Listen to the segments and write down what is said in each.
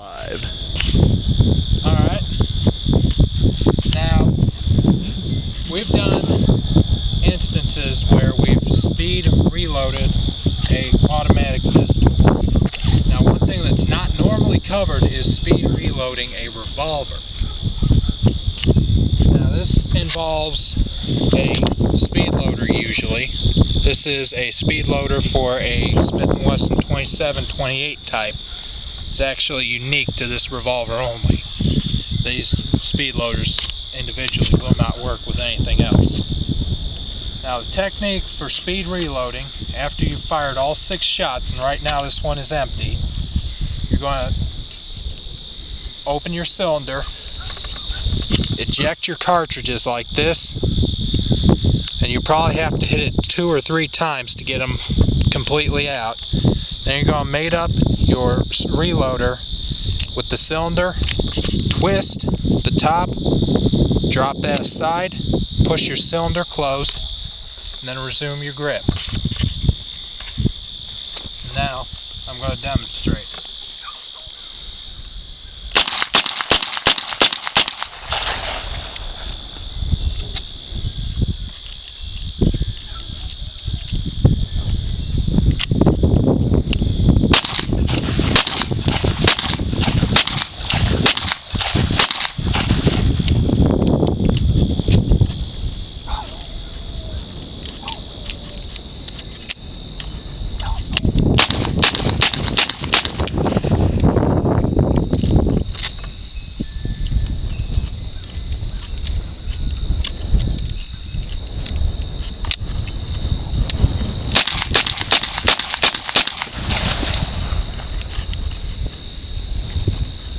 Live. Alright. Now, we've done instances where we've speed reloaded a automatic pistol. Now, one thing that's not normally covered is speed reloading a revolver. Now, this involves a speed loader usually. This is a speed loader for a Smith & Wesson 27-28 type. It's actually unique to this revolver only. These speed loaders individually will not work with anything else. Now, the technique for speed reloading, after you've fired all 6 shots, and right now this one is empty, you're going to open your cylinder, eject your cartridges like this, and you probably have to hit it 2 or 3 times to get them completely out. Then you're going to mate up your reloader with the cylinder, twist the top, drop that aside, push your cylinder closed, and then resume your grip. Now, I'm going to demonstrate.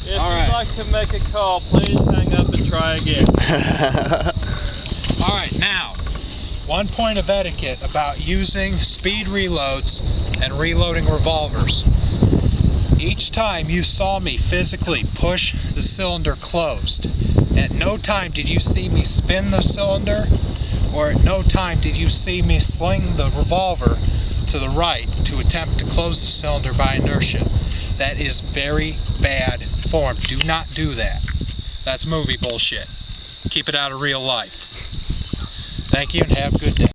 If you'd like to make a call, please hang up and try again. Alright, now, one point of etiquette about using speed reloads and reloading revolvers. Each time you saw me physically push the cylinder closed, at no time did you see me spin the cylinder, or at no time did you see me sling the revolver to the right to attempt to close the cylinder by inertia. That is very bad form. Do not do that. That's movie bullshit. Keep it out of real life. Thank you and have a good day.